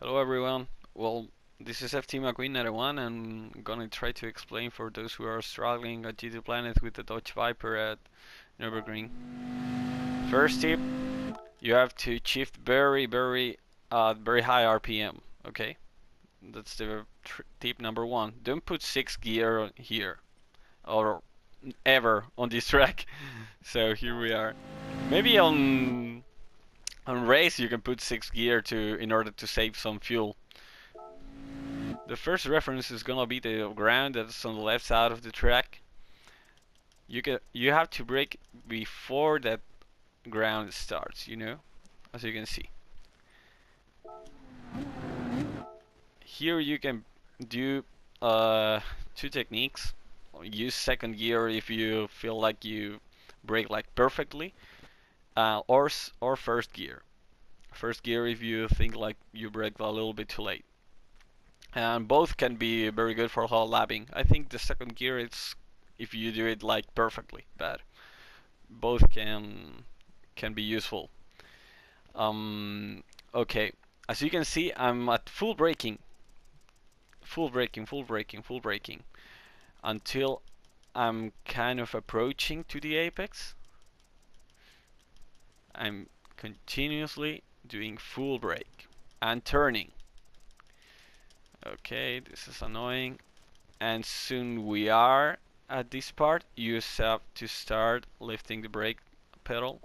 Hello everyone. Well, this is FT McQueen91 and I'm gonna try to explain for those who are struggling at GT Planet with the Dodge Viper at Nürburgring. First tip, you have to shift very high RPM. Okay, that's the tip number one. Don't put 6 gear here or ever on this track. So here we are. Maybe on race you can put 6 gear to in order to save some fuel. The first reference is gonna be the ground that's on the left side of the track. You have to brake before that ground starts, as you can see. Here you can do two techniques. Use second gear if you feel like you brake like perfectly, or first gear. First gear if you think like you brake a little bit too late. And both can be very good for hot lapping. I think the second gear it's if you do it like perfectly, but both can be useful. Okay, as you can see, I'm at full braking, full braking until I'm kind of approaching to the apex. I'm continuously doing full brake and turning. Okay, this is annoying. And soon we are at this part. You have to start lifting the brake pedal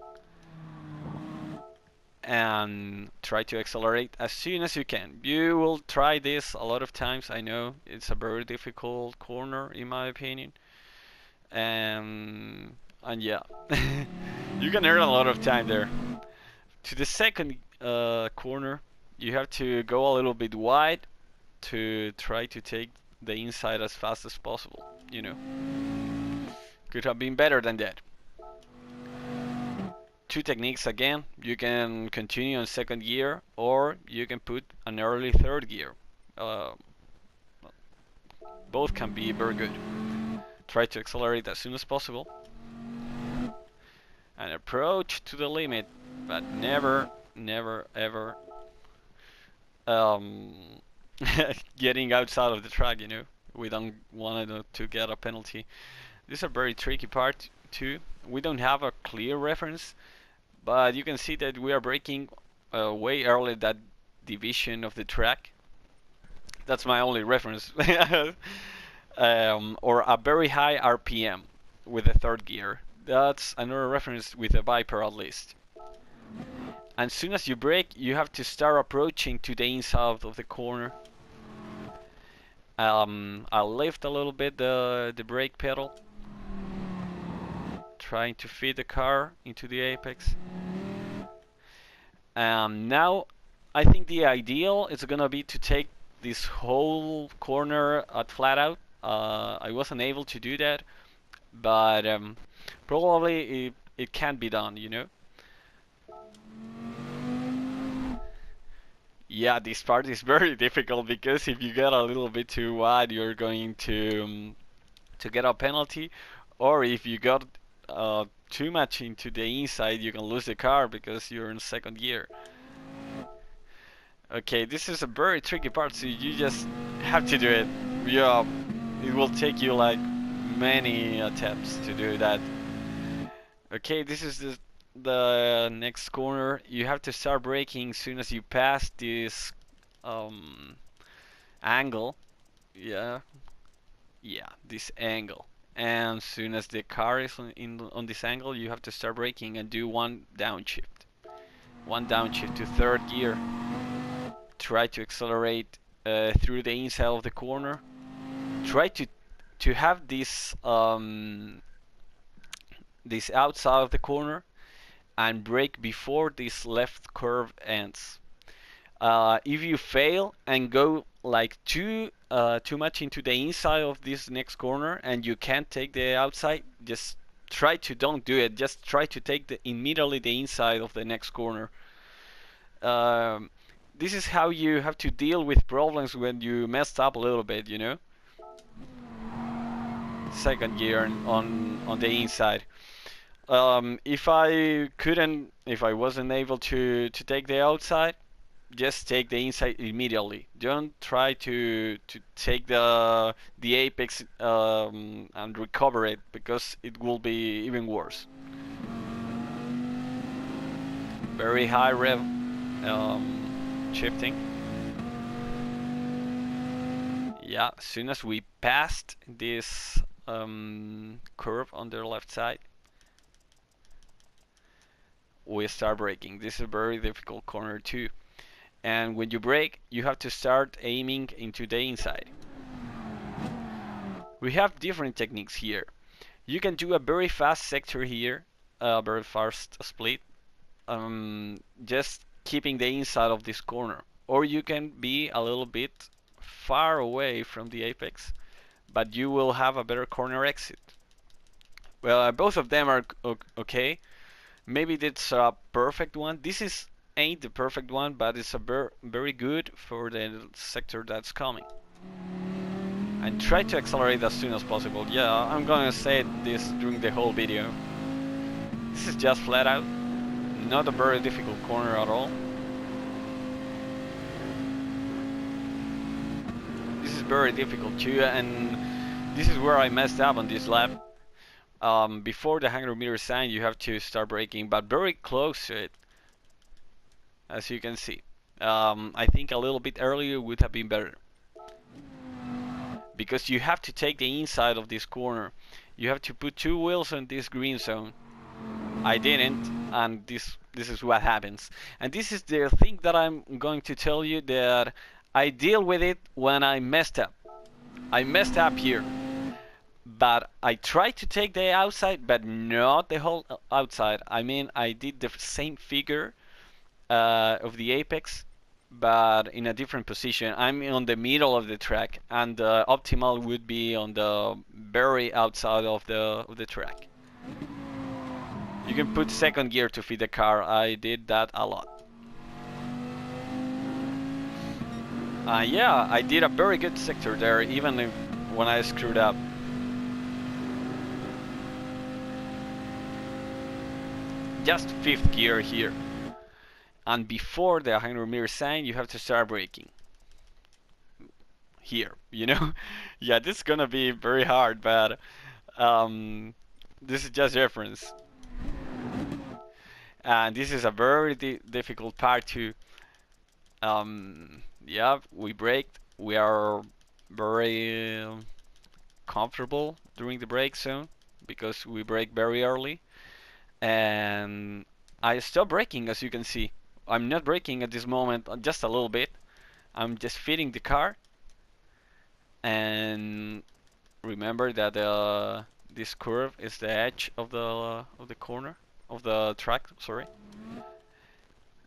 and try to accelerate as soon as you can. You will try this a lot of times. I know it's a very difficult corner in my opinion. And yeah, you can earn a lot of time there. To the second corner, you have to go a little bit wide to try to take the inside as fast as possible. Could have been better than that. Two techniques again. You can continue on second gear, or you can put an early third gear. Both can be very good. Try to accelerate as soon as possible and approach to the limit, but never ever getting outside of the track. We don't want to get a penalty. This is a very tricky part too. We don't have a clear reference, but you can see that we are braking way early that division of the track. That's my only reference. Or a very high RPM with the third gear. That's another reference with a Viper at least. And as soon as you brake, you have to start approaching to the inside of the corner. I'll lift a little bit the brake pedal, trying to feed the car into the apex. Now, I think the ideal is gonna be to take this whole corner at flat out. I wasn't able to do that, but probably it can be done, Yeah, this part is very difficult because if you get a little bit too wide, you're going to get a penalty, or if you got too much into the inside, you can lose the car because you're in second gear. Okay, this is a very tricky part, so you just have to do it. Yeah, it will take you like many attempts to do that. Okay, this is the next corner. You have to start braking as soon as you pass this angle. Yeah, this angle. And as soon as the car is on this angle, you have to start braking and do one downshift. One downshift to third gear. Try to accelerate through the inside of the corner. Try to have this this outside of the corner and brake before this left curve ends. If you fail and go like too much into the inside of this next corner and you can't take the outside, just try to don't do it. Just try to take immediately the inside of the next corner. This is how you have to deal with problems when you messed up a little bit, Second gear on the inside. If I wasn't able to take the outside, just take the inside immediately. Don't try to take the apex and recover it, because it will be even worse. Very high rev shifting. Yeah, as soon as we passed this curve on the left side, we start braking. This is a very difficult corner too. And when you brake, you have to start aiming into the inside. We have different techniques here. You can do a very fast sector here, a very fast split, just keeping the inside of this corner. Or you can be a little bit far away from the apex, but you will have a better corner exit. Well, both of them are okay. Maybe that's a perfect one. Ain't the perfect one, but it's a very good for the sector that's coming. And try to accelerate as soon as possible. Yeah, I'm gonna say this during the whole video. This is just flat out, not a very difficult corner at all. This is very difficult too, and this is where I messed up on this lap. Before the 100-meter sign, you have to start braking, but very close to it, as you can see. I think a little bit earlier would have been better, because you have to take the inside of this corner. You have to put 2 wheels on this green zone. I didn't, and this is what happens. And this is the thing that I'm going to tell you, that I deal with it when I messed up. I messed up here, but I tried to take the outside, but not the whole outside. I mean, I did the same figure of the apex, but in a different position. I'm on the middle of the track, and the optimal would be on the very outside of the track. You can put second gear to feed the car. I did that a lot. Yeah, I did a very good sector there, even when I screwed up. Just 5th gear here. And before the 100-meter sign, you have to start braking. Here, you know? Yeah, this is gonna be very hard, but this is just reference. And this is a very difficult part too. Yeah, we braked. We are very comfortable during the brake zone, because we brake very early. And I stopped braking, as you can see. I'm not braking at this moment, just a little bit. I'm just feeding the car. And remember that this curve is the edge of the corner of the track. Sorry.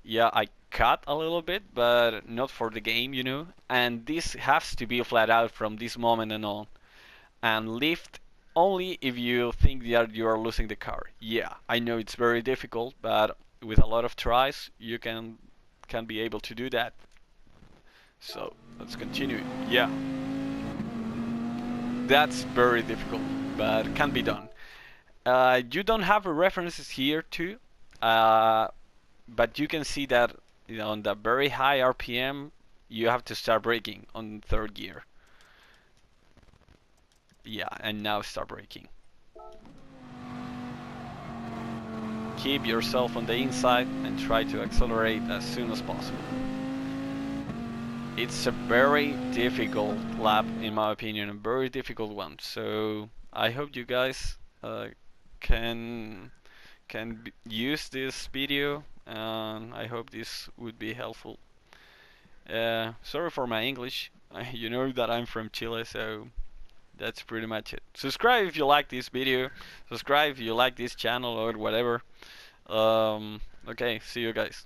Yeah, I cut a little bit, but not for the game, you know. And this has to be flat out from this moment and on. And lift only if you think that you are losing the car. Yeah, I know it's very difficult, but with a lot of tries, you can be able to do that. So let's continue. Yeah, that's very difficult, but can be done. You don't have references here too, but you can see that, you know, on the very high RPM, you have to start braking on 3rd gear. Yeah, and now start braking. Keep yourself on the inside and try to accelerate as soon as possible. It's a very difficult lap, in my opinion, a very difficult one. So I hope you guys can use this video, and I hope this would be helpful. Sorry for my English. You know that I'm from Chile, so that's pretty much it. Subscribe if you like this video. Subscribe if you like this channel or whatever. Okay, see you guys.